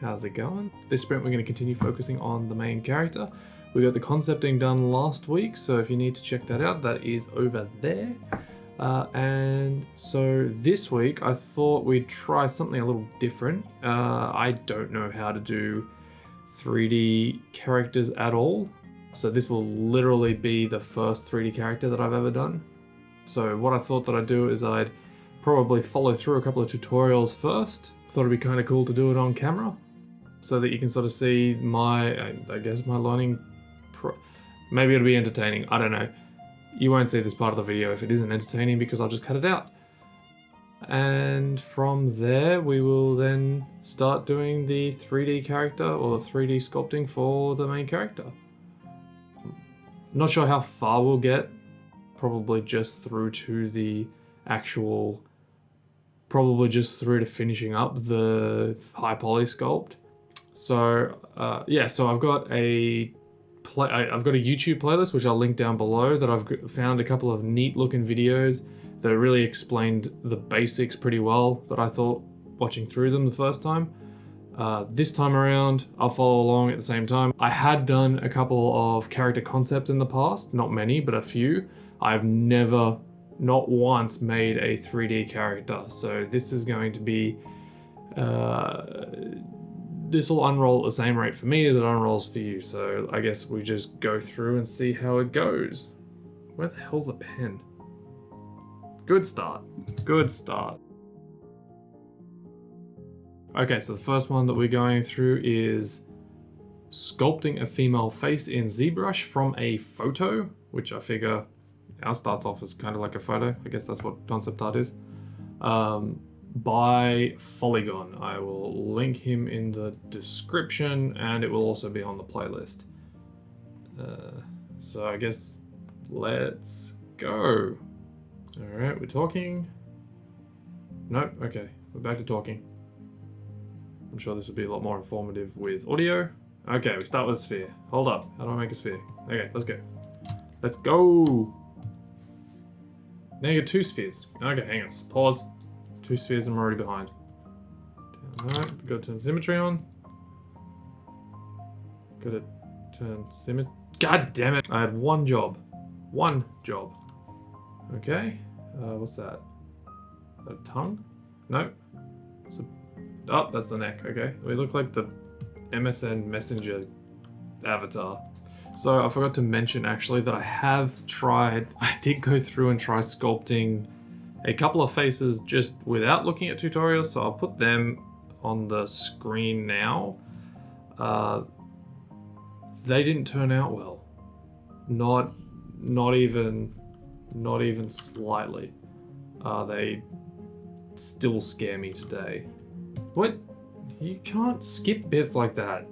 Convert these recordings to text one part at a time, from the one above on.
how's it going? This sprint we're going to continue focusing on the main character. We got the concepting done last week, so if you need to check that out, that is over there. And so this week I thought we'd try something a little different. I don't know how to do 3D characters at all, so this will literally be the first 3D character that I've ever done. So what I thought that I'd do is I'd probably follow through a couple of tutorials first. Thought it'd be kind of cool to do it on camera so that you can sort of see my, I guess my learning, maybe it'll be entertaining, I don't know. You won't see this part of the video if it isn't entertaining because I'll just cut it out. And from there we will then start doing the 3D character or the 3D sculpting for the main character. Not sure how far we'll get, probably just through to the actual, probably just through to finishing up the high poly sculpt. So yeah, so I've got a YouTube playlist which I'll link down below that I've found a couple of neat looking videos that really explained the basics pretty well that I thought watching through them the first time. This time around, I'll follow along at the same time. I had done a couple of character concepts in the past, not many, but a few. I've never, not once, made a 3D character. So this is going to be, this will unroll at the same rate for me as it unrolls for you. So I guess we just go through and see how it goes. Where the hell's the pen? Good start, good start. Okay, so the first one that we're going through is sculpting a female face in ZBrush from a photo, which I figure ours starts off as kind of like a photo. I guess that's what concept art is. By Polygon. I will link him in the description and it will also be on the playlist. So I guess let's go. All right, we're talking. Nope, okay, we're back to talking. I'm sure this will be a lot more informative with audio. Okay, we start with a sphere. Hold up, how do I make a sphere? Okay, let's go. Let's go. Now you get 2 spheres. Okay, hang on, pause. 2 spheres and I'm already behind. Alright, gotta turn symmetry on. Gotta turn symmetry. God damn it! I had one job. One job. Okay, what's that? Is that a tongue? Nope. Oh, that's the neck, okay. We look like the MSN Messenger avatar. So I forgot to mention actually that I did go through and try sculpting a couple of faces just without looking at tutorials, so I'll put them on the screen now. They didn't turn out well. Not even slightly. They still scare me today. What? You can't skip bits like that.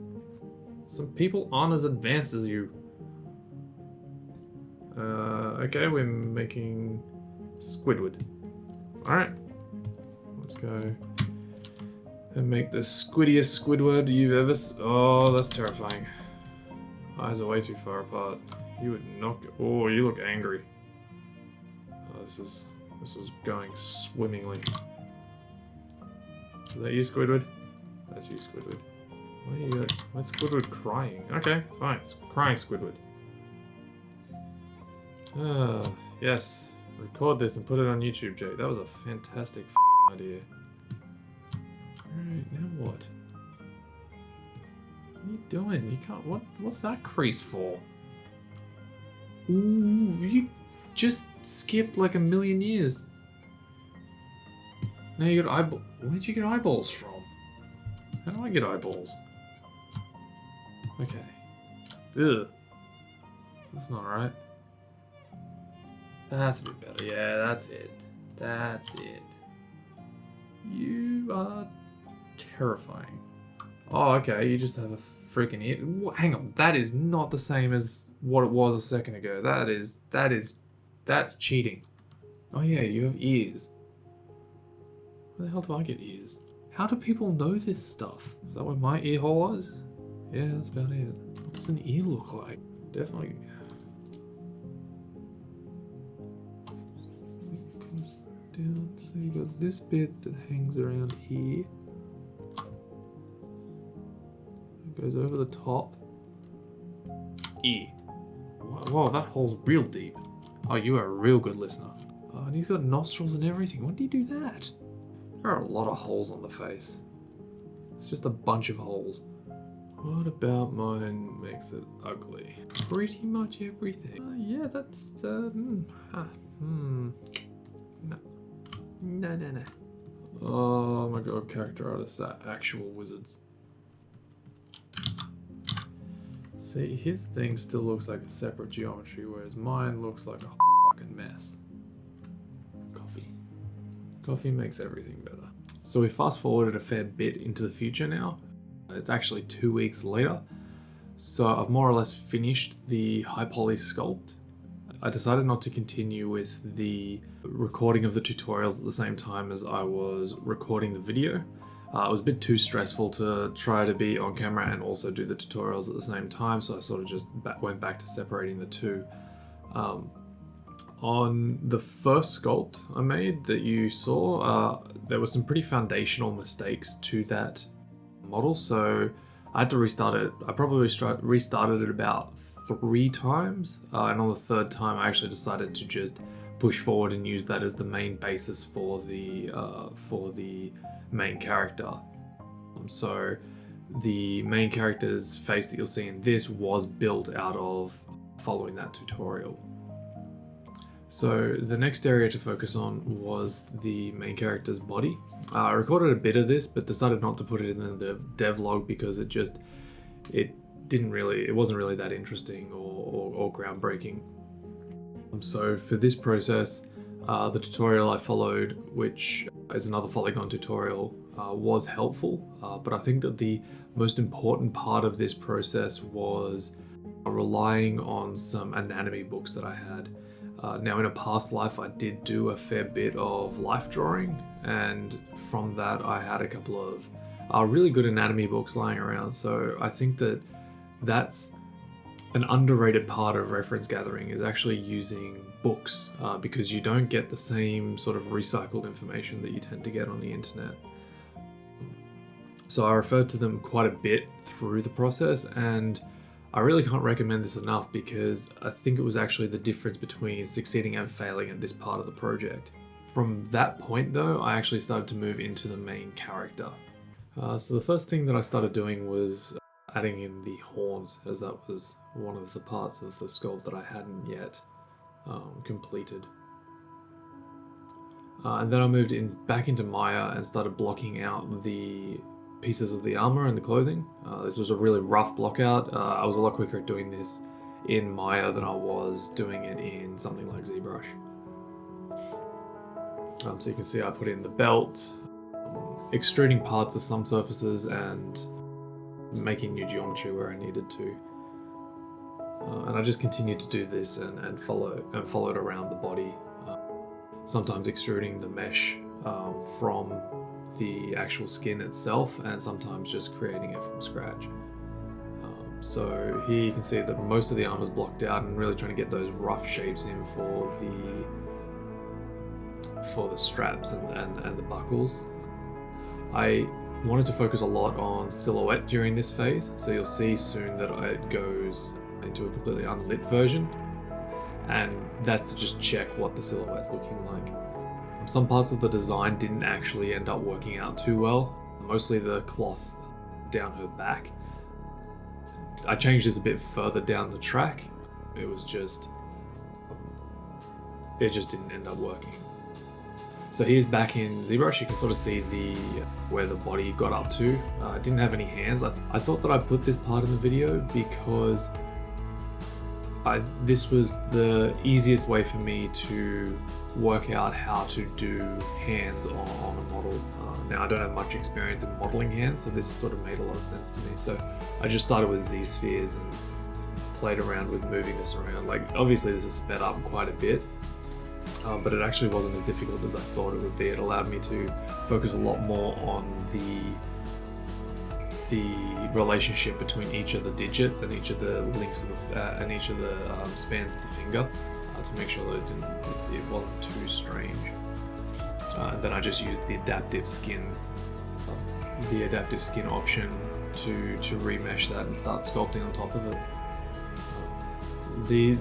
Some people aren't as advanced as you. Okay, we're making Squidward. Alright. Let's go and make the squiddiest Squidward you've ever oh, that's terrifying. Eyes are way too far apart. You would not go. Oh, you look angry. Oh, this is going swimmingly. Is that you, Squidward? That's you, Squidward. Why's Squidward crying? Okay, fine. It's crying Squidward. Yes. Record this and put it on YouTube, Jake. That was a fantastic idea. Alright, now what? What are you doing? You can't. What's that crease for? Ooh, you just skipped like a million years. Now you got eyeball. Where'd you get eyeballs from? How do I get eyeballs? Okay. Ugh. That's not right. That's a bit better. Yeah, that's it. That's it. You are terrifying. Oh, okay. You just have a freaking ear. Hang on. That is not the same as what it was a second ago. That's cheating. Oh yeah, you have ears. Where the hell do I get ears? How do people know this stuff? Is that what my ear hole was? Yeah, that's about it. What does an ear look like? Definitely. It comes down, so you got this bit that hangs around here. goes over the top. E. Whoa, that hole's real deep. Oh, you are a real good listener. Oh, and he's got nostrils and everything. When do you do that? There are a lot of holes on the face. It's just a bunch of holes. What about mine makes it ugly? Pretty much everything. Yeah, that's, No. No. Oh my god, character artists are actual wizards. See, his thing still looks like a separate geometry, whereas mine looks like a fucking mess. Coffee makes everything better. So we fast forwarded a fair bit into the future now. It's actually 2 weeks later. So I've more or less finished the high poly sculpt. I decided not to continue with the recording of the tutorials at the same time as I was recording the video. It was a bit too stressful to try to be on camera and also do the tutorials at the same time, so I sort of just went back to separating the two. On the first sculpt I made that you saw, there were some pretty foundational mistakes to that model, so I had to restart it. I probably restarted it about 3 times, and on the 3rd time I actually decided to just push forward and use that as the main basis for the main character. So the main character's face that you'll see in this was built out of following that tutorial. So the next area to focus on was the main character's body. I recorded a bit of this, but decided not to put it in the devlog because it wasn't really that interesting or groundbreaking. So for this process, the tutorial I followed, which is another polygon tutorial, was helpful, but I think that the most important part of this process was relying on some anatomy books that I had. Now in a past life I did do a fair bit of life drawing, and from that I had a couple of really good anatomy books lying around, so I think that that's an underrated part of reference gathering, is actually using books, because you don't get the same sort of recycled information that you tend to get on the internet. So I referred to them quite a bit through the process, and I really can't recommend this enough because I think it was actually the difference between succeeding and failing at this part of the project. From that point though, I actually started to move into the main character. So the first thing that I started doing was adding in the horns, as that was one of the parts of the sculpt that I hadn't yet completed. And then I moved back into Maya and started blocking out the pieces of the armor and the clothing. This was a really rough block out. I was a lot quicker at doing this in Maya than I was doing it in something like zBrush. So you can see I put in the belt, extruding parts of some surfaces and making new geometry where I needed to. And I just continued to do this and follow it around the body. Sometimes extruding the mesh from the actual skin itself, and sometimes just creating it from scratch. So here you can see that most of the armor is blocked out, and really trying to get those rough shapes in for the straps and the buckles. I wanted to focus a lot on silhouette during this phase, so you'll see soon that it goes into a completely unlit version, and that's to just check what the silhouette's looking like. Some parts of the design didn't actually end up working out too well, mostly the cloth down her back. I changed this a bit further down the track. It just didn't end up working. So here's back in ZBrush, you can sort of see where the body got up to. It didn't have any hands. I thought that I put this part in the video because this was the easiest way for me to work out how to do hands on a model. Now I don't have much experience in modeling hands, so this sort of made a lot of sense to me. So I just started with Z-spheres and played around with moving this around. Like, obviously this is sped up quite a bit, but it actually wasn't as difficult as I thought it would be. It allowed me to focus a lot more on the relationship between each of the digits and each of the links of and each of the spans of the finger, to make sure that it wasn't too strange. And then I just used the adaptive skin option to remesh that and start sculpting on top of it.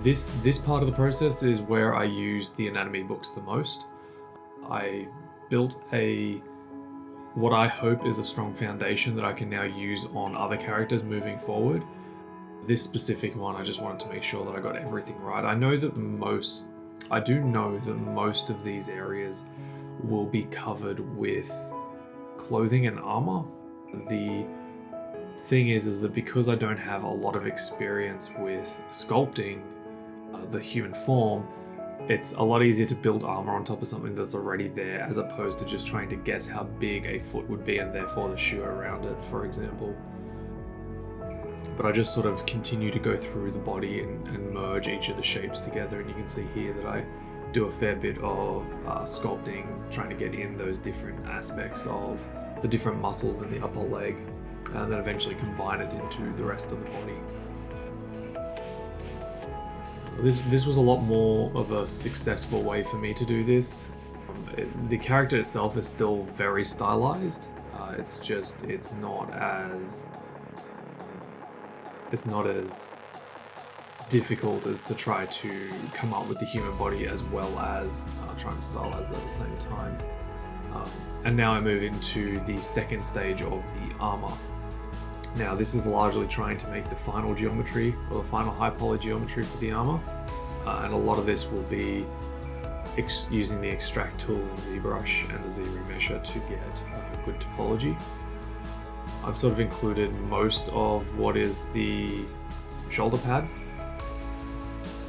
This part of the process is where I use the anatomy books the most. I built what I hope is a strong foundation that I can now use on other characters moving forward. This specific one, I just wanted to make sure that I got everything right. I do know that most of these areas will be covered with clothing and armor. The thing is that because I don't have a lot of experience with sculpting the human form, it's a lot easier to build armor on top of something that's already there, as opposed to just trying to guess how big a foot would be and therefore the shoe around it, for example. But I just sort of continue to go through the body and merge each of the shapes together, and you can see here that I do a fair bit of sculpting, trying to get in those different aspects of the different muscles in the upper leg, and then eventually combine it into the rest of the body. This was a lot more of a successful way for me to do this. The character itself is still very stylized. It's not as difficult as to try to come up with the human body as well as trying to stylize it at the same time. And now I move into the second stage of the armor. Now this is largely trying to make the final geometry, or the final high poly geometry for the armor, and a lot of this will be using the extract tool in ZBrush and the Z-remesher to get good topology. I've sort of included most of what is the shoulder pad,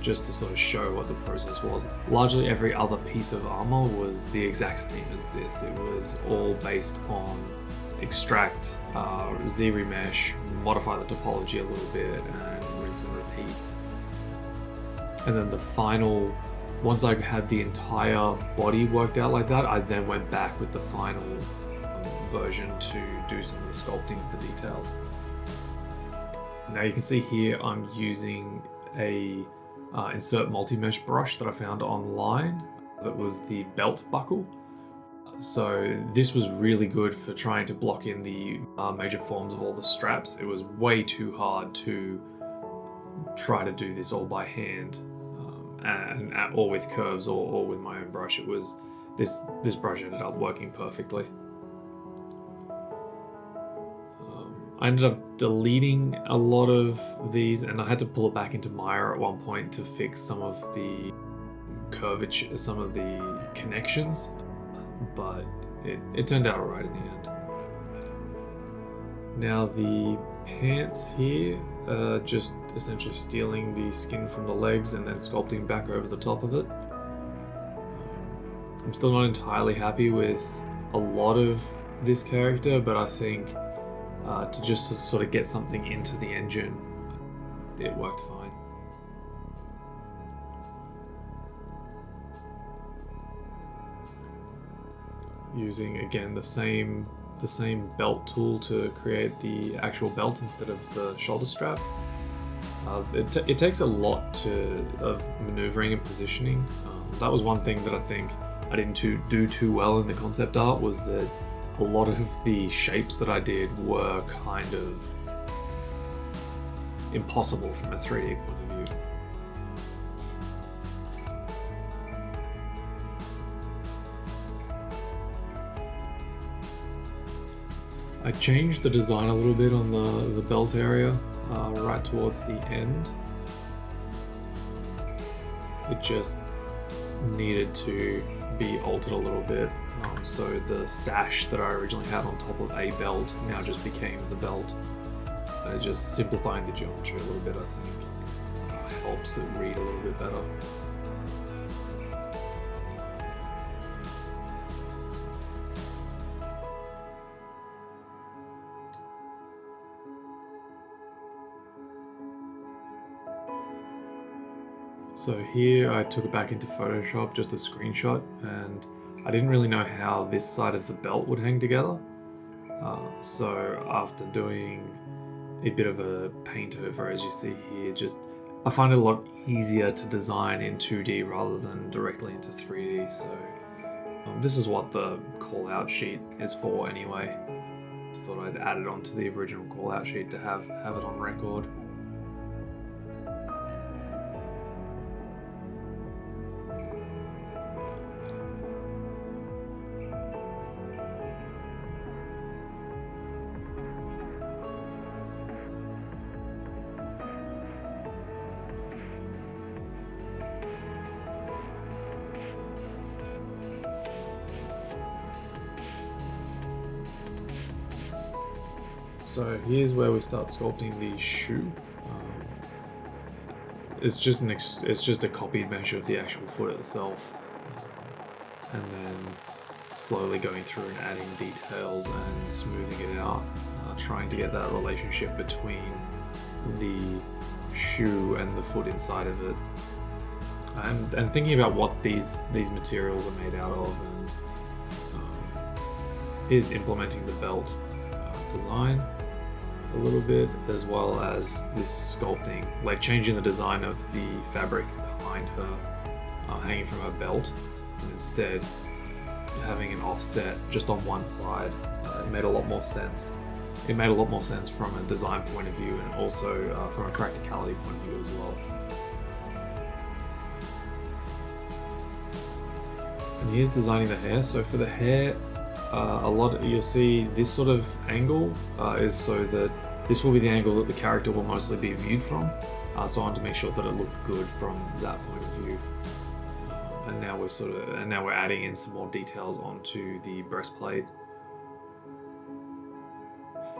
just to sort of show what the process was. Largely every other piece of armor was the exact same as this. It was all based on extract, Z-remesh, modify the topology a little bit, and rinse and repeat. And then the final, once I had the entire body worked out like that, I then went back with the final version to do some of the sculpting of the details. Now you can see here I'm using a insert multi-mesh brush that I found online that was the belt buckle. So this was really good for trying to block in the major forms of all the straps. It was way too hard to try to do this all by hand, or with curves, or with my own brush. It was this brush ended up working perfectly. I ended up deleting a lot of these, and I had to pull it back into Maya at one point to fix some of the curvature, some of the connections, but it turned out alright in the end. Now the pants here are just essentially stealing the skin from the legs and then sculpting back over the top of it. I'm still not entirely happy with a lot of this character, but I think to just sort of get something into the engine, it worked fine. Using again the same belt tool to create the actual belt instead of the shoulder strap. It takes a lot of maneuvering and positioning. That was one thing that I think I didn't do too well in the concept art, was that a lot of the shapes that I did were kind of impossible from a 3D point of view. I changed the design a little bit on the belt area right towards the end. It just needed to be altered a little bit. So the sash that I originally had on top of a belt now just became the belt. Just simplifying the geometry a little bit, I think, helps it read a little bit better. So here I took it back into Photoshop, just a screenshot, and I didn't really know how this side of the belt would hang together. So after doing a bit of a paint over, as you see here, I find it a lot easier to design in 2D rather than directly into 3D. So this is what the call out sheet is for anyway. Just thought I'd add it onto the original call out sheet to have it on record. So here's where we start sculpting the shoe. It's just a copied mesh of the actual foot itself, and then slowly going through and adding details and smoothing it out, trying to get that relationship between the shoe and the foot inside of it, and thinking about what these materials are made out of, and is implementing the belt design a little bit, as well as this sculpting, like changing the design of the fabric behind her, hanging from her belt, and instead having an offset just on one side. It made a lot more sense. It made a lot more sense from a design point of view, and also from a practicality point of view as well. And here's designing the hair. So for the hair, you'll see this sort of angle is so that this will be the angle that the character will mostly be viewed from. So I want to make sure that it looked good from that point of view. And now we're adding in some more details onto the breastplate.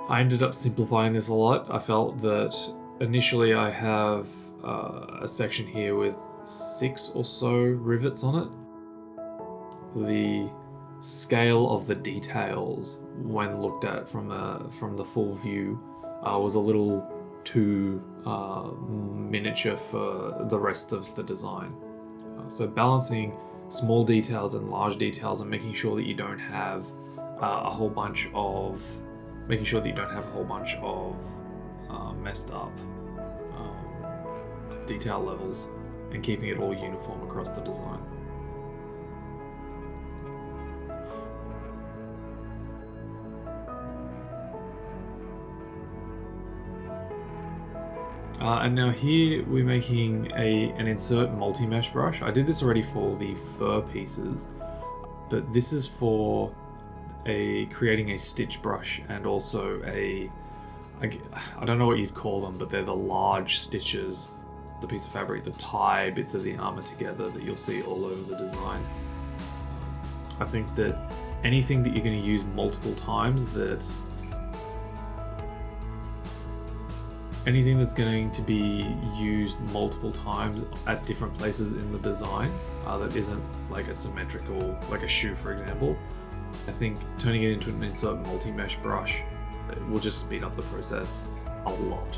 I ended up simplifying this a lot. I felt that initially I have a section here with 6 or so rivets on it. The scale of the details, when looked at from the full view, was a little too miniature for the rest of the design. So balancing small details and large details, and making sure that you don't have a whole bunch of messed up detail levels, and keeping it all uniform across the design. And now here we're making an insert multi-mesh brush. I did this already for the fur pieces, but this is for creating a stitch brush, and also I don't know what you'd call them, but they're the large stitches, the piece of fabric that tie bits of the armor together that you'll see all over the design. I think that anything that you're going to use multiple times, anything that's going to be used multiple times at different places in the design, that isn't like a symmetrical, like a shoe for example, I think turning it into an insert multi-mesh brush, it will just speed up the process a lot.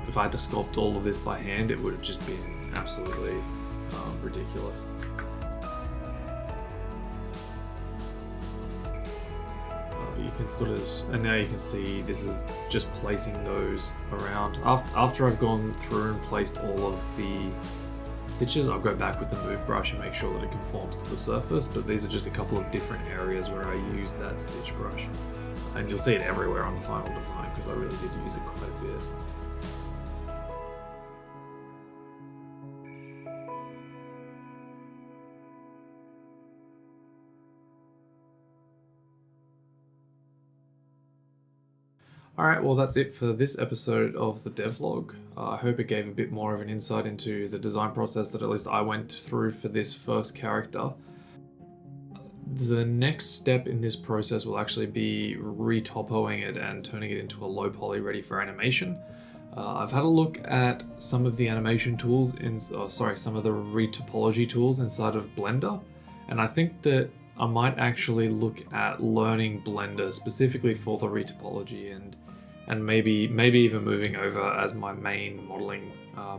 If I had to sculpt all of this by hand, it would have just been absolutely ridiculous. You can and now you can see this is just placing those around. After I've gone through and placed all of the stitches, I'll go back with the move brush and make sure that it conforms to the surface, but these are just a couple of different areas where I use that stitch brush. And you'll see it everywhere on the final design, because I really did use it quite a bit. Alright, well that's it for this episode of the devlog. I hope it gave a bit more of an insight into the design process that at least I went through for this first character. The next step in this process will actually be retopoing it and turning it into a low poly ready for animation. I've had a look at some of the animation tools some of the retopology tools inside of Blender, and I think that I might actually look at learning Blender specifically for the retopology, and maybe even moving over as my main modeling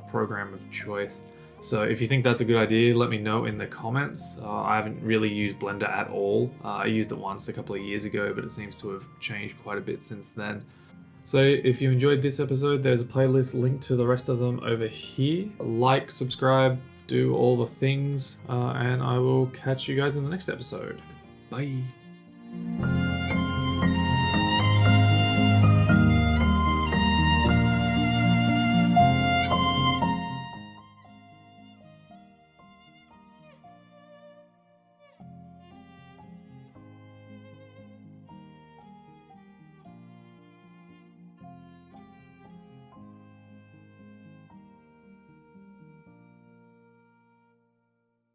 program of choice. So if you think that's a good idea, let me know in the comments. I haven't really used Blender at all. I used it once a couple of years ago, but it seems to have changed quite a bit since then. So if you enjoyed this episode, there's a playlist linked to the rest of them over here. Like, subscribe, do all the things, and I will catch you guys in the next episode. Bye.